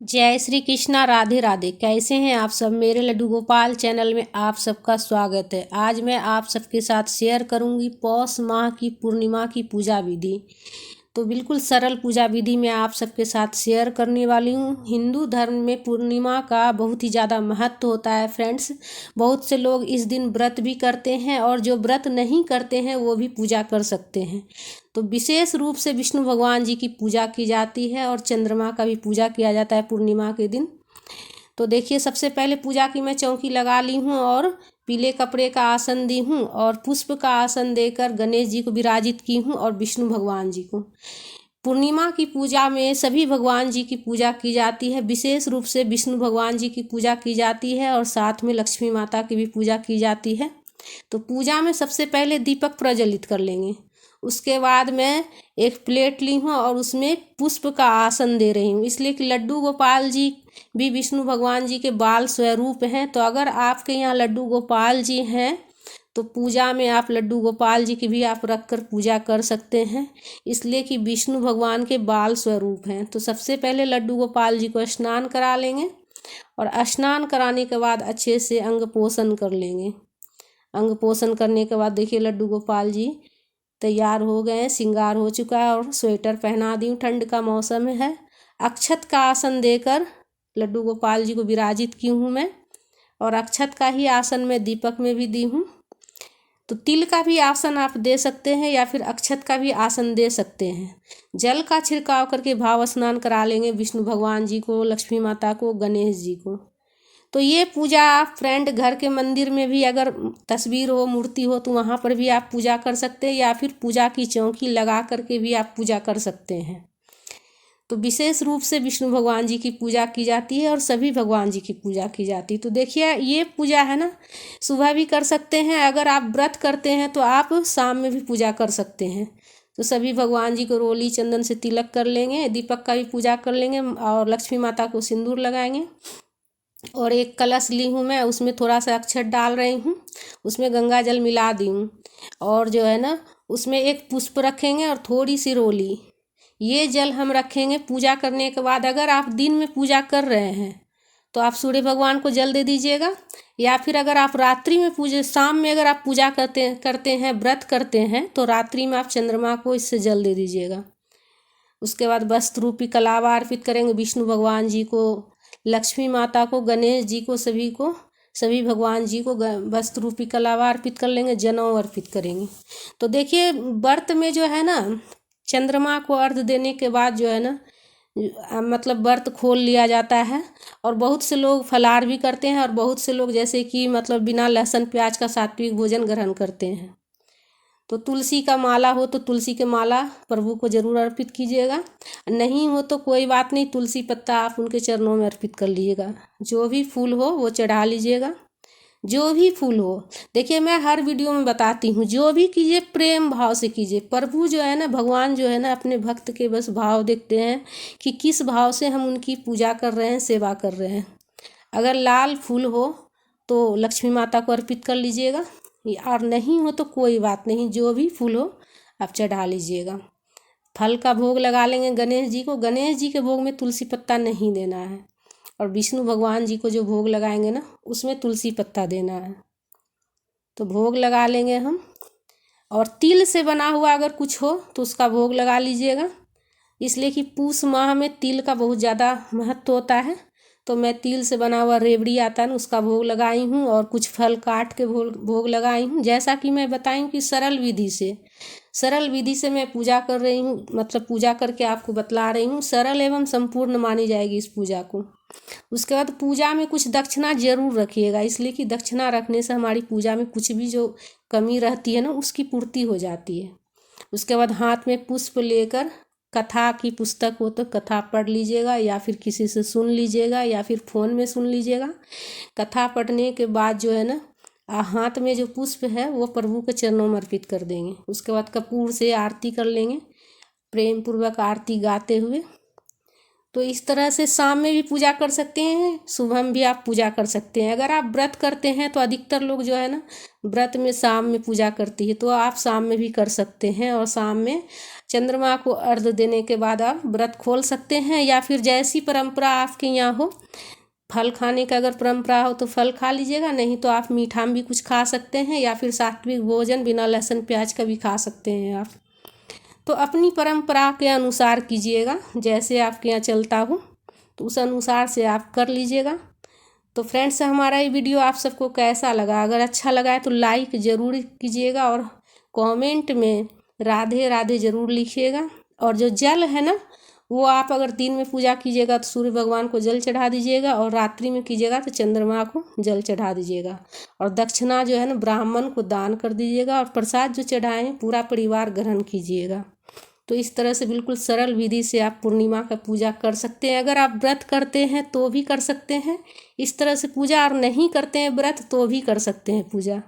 जय श्री कृष्णा। राधे राधे। कैसे हैं आप सब। मेरे लड्डू गोपाल चैनल में आप सबका स्वागत है। आज मैं आप सबके साथ शेयर करूंगी पौष माह की पूर्णिमा की पूजा विधि। तो बिल्कुल सरल पूजा विधि मैं आप सबके साथ शेयर करने वाली हूँ। हिंदू धर्म में पूर्णिमा का बहुत ही ज़्यादा महत्व होता है फ्रेंड्स। बहुत से लोग इस दिन व्रत भी करते हैं और जो व्रत नहीं करते हैं वो भी पूजा कर सकते हैं। तो विशेष रूप से विष्णु भगवान जी की पूजा की जाती है और चंद्रमा का भी पूजा किया जाता है पूर्णिमा के दिन। तो देखिए, सबसे पहले पूजा की मैं चौकी लगा ली हूँ और पीले कपड़े का आसन दी हूँ और पुष्प का आसन देकर गणेश जी को विराजित की हूँ और विष्णु भगवान जी को। पूर्णिमा की पूजा में सभी भगवान जी की पूजा की जाती है। विशेष रूप से विष्णु भगवान जी की पूजा की जाती है और साथ में लक्ष्मी माता की भी पूजा की जाती है। तो पूजा में सबसे पहले दीपक प्रज्वलित कर लेंगे। उसके बाद मैं एक प्लेट ली हूँ और उसमें पुष्प का आसन दे रही हूँ, इसलिए कि लड्डू गोपाल जी भी विष्णु भगवान जी के बाल स्वरूप हैं। तो अगर आपके यहाँ लड्डू गोपाल जी हैं तो पूजा में आप लड्डू गोपाल जी की भी आप रख कर पूजा कर सकते हैं, इसलिए कि विष्णु भगवान के बाल स्वरूप हैं। तो सबसे पहले लड्डू गोपाल जी को स्नान करा लेंगे और स्नान कराने के बाद अच्छे से अंग पोषण कर लेंगे। अंग पोषण करने के बाद देखिए, लड्डू गोपाल जी तैयार हो गए हैं, श्रृंगार हो चुका है और स्वेटर पहना दी हूँ, ठंड का मौसम है। अक्षत का आसन देकर लड्डू गोपाल जी को विराजित की हूँ मैं, और अक्षत का ही आसन मैं दीपक में भी दी हूँ। तो तिल का भी आसन आप दे सकते हैं या फिर अक्षत का भी आसन दे सकते हैं। जल का छिड़काव करके भाव स्नान करा लेंगे विष्णु भगवान जी को, लक्ष्मी माता को, गणेश जी को। तो ये पूजा आप फ्रेंड घर के मंदिर में भी अगर तस्वीर हो, मूर्ति हो, तो वहाँ पर भी आप पूजा कर सकते हैं या फिर पूजा की चौकी लगा करके भी आप पूजा कर सकते हैं। तो विशेष रूप से विष्णु भगवान जी की पूजा की जाती है और सभी भगवान जी की पूजा की जाती है। तो देखिए, ये पूजा है ना, सुबह भी कर सकते हैं, अगर आप व्रत करते हैं तो आप शाम में भी पूजा कर सकते हैं। तो सभी भगवान जी को रोली चंदन से तिलक कर लेंगे, दीपक का भी पूजा कर लेंगे और लक्ष्मी माता को सिंदूर लगाएंगे। और एक कलश ली हूँ मैं, उसमें थोड़ा सा अक्षत डाल रही हूँ, उसमें गंगा जल मिला दी हूँ और जो है ना, उसमें एक पुष्प रखेंगे और थोड़ी सी रोली, ये जल हम रखेंगे। पूजा करने के बाद अगर आप दिन में पूजा कर रहे हैं तो आप सूर्य भगवान को जल दे दीजिएगा, या फिर अगर आप रात्रि में शाम में अगर आप पूजा करते हैं, व्रत करते हैं, तो रात्रि में आप चंद्रमा को इससे जल दे दीजिएगा। उसके बाद वस्त्र रूपी कलावा अर्पित करेंगे विष्णु भगवान जी को, लक्ष्मी माता को, गणेश जी को, सभी भगवान जी को वस्त्र रूपी कलावा अर्पित कर लेंगे, जनेऊ अर्पित करेंगे। तो देखिए, व्रत में जो है ना, चंद्रमा को अर्घ्य देने के बाद जो है ना, मतलब व्रत खोल लिया जाता है। और बहुत से लोग फलाहार भी करते हैं और बहुत से लोग जैसे कि मतलब बिना लहसुन प्याज का सात्विक भोजन ग्रहण करते हैं। तो तुलसी का माला हो तो तुलसी के माला प्रभु को जरूर अर्पित कीजिएगा, नहीं हो तो कोई बात नहीं, तुलसी पत्ता आप उनके चरणों में अर्पित कर लीजिएगा। जो भी फूल हो वो चढ़ा लीजिएगा, जो भी फूल हो। देखिए, मैं हर वीडियो में बताती हूँ, जो भी कीजिए प्रेम भाव से कीजिए। प्रभु जो है ना, भगवान जो है ना, अपने भक्त के बस भाव देखते हैं कि किस भाव से हम उनकी पूजा कर रहे हैं, सेवा कर रहे हैं। अगर लाल फूल हो तो लक्ष्मी माता को अर्पित कर लीजिएगा, और नहीं हो तो कोई बात नहीं, जो भी फूल हो आप चढ़ा लीजिएगा। फल का भोग लगा लेंगे गणेश जी को। गणेश जी के भोग में तुलसी पत्ता नहीं देना है, और विष्णु भगवान जी को जो भोग लगाएंगे ना, उसमें तुलसी पत्ता देना है। तो भोग लगा लेंगे हम। और तिल से बना हुआ अगर कुछ हो तो उसका भोग लगा लीजिएगा, इसलिए कि पूष माह में तिल का बहुत ज़्यादा महत्व होता है। तो मैं तिल से बना हुआ रेवड़ी आता है ना, उसका भोग लगाई हूँ और कुछ फल काट के भोग लगाई हूँ। जैसा कि मैं बताई हूँ कि सरल विधि से मैं पूजा कर रही हूँ, मतलब पूजा करके आपको बतला रही हूँ। सरल एवं संपूर्ण मानी जाएगी इस पूजा को। उसके बाद पूजा में कुछ दक्षिणा जरूर रखिएगा, इसलिए कि दक्षिणा रखने से हमारी पूजा में कुछ भी जो कमी रहती है ना, उसकी पूर्ति हो जाती है। उसके बाद हाथ में पुष्प लेकर कथा की पुस्तक हो तो कथा पढ़ लीजिएगा, या फिर किसी से सुन लीजिएगा, या फिर फ़ोन में सुन लीजिएगा। कथा पढ़ने के बाद जो है ना, हाथ में जो पुष्प है वो प्रभु के चरणों में अर्पित कर देंगे। उसके बाद कपूर से आरती कर लेंगे, प्रेम पूर्वक आरती गाते हुए। तो इस तरह से शाम में भी पूजा कर सकते हैं, सुबह में भी आप पूजा कर सकते हैं। अगर आप व्रत करते हैं तो अधिकतर लोग जो है ना व्रत में शाम में पूजा करती है, तो आप शाम में भी कर सकते हैं। और शाम में चंद्रमा को अर्घ्य देने के बाद आप व्रत खोल सकते हैं, या फिर जैसी परंपरा आपके यहाँ हो। फल खाने का अगर परंपरा हो तो फल खा लीजिएगा, नहीं तो आप मीठा में भी कुछ खा सकते हैं, या फिर सात्विक भोजन बिना लहसुन प्याज का भी खा सकते हैं आप। तो अपनी परंपरा के अनुसार कीजिएगा, जैसे आपके यहाँ चलता हो तो उस अनुसार से आप कर लीजिएगा। तो फ्रेंड्स, हमारा ये वीडियो आप सबको कैसा लगा? अगर अच्छा लगा है तो लाइक ज़रूर कीजिएगा, और कमेंट में राधे राधे ज़रूर लिखिएगा। और जो जल है ना, वो आप अगर दिन में पूजा कीजिएगा तो सूर्य भगवान को जल चढ़ा दीजिएगा, और रात्रि में कीजिएगा तो चंद्रमा को जल चढ़ा दीजिएगा। और दक्षिणा जो है ना ब्राह्मण को दान कर दीजिएगा, और प्रसाद जो चढ़ाएं पूरा परिवार ग्रहण कीजिएगा। तो इस तरह से बिल्कुल सरल विधि से आप पूर्णिमा का पूजा कर सकते हैं। अगर आप व्रत करते हैं तो भी कर सकते हैं इस तरह से पूजा, और नहीं करते हैं व्रत तो भी कर सकते हैं पूजा।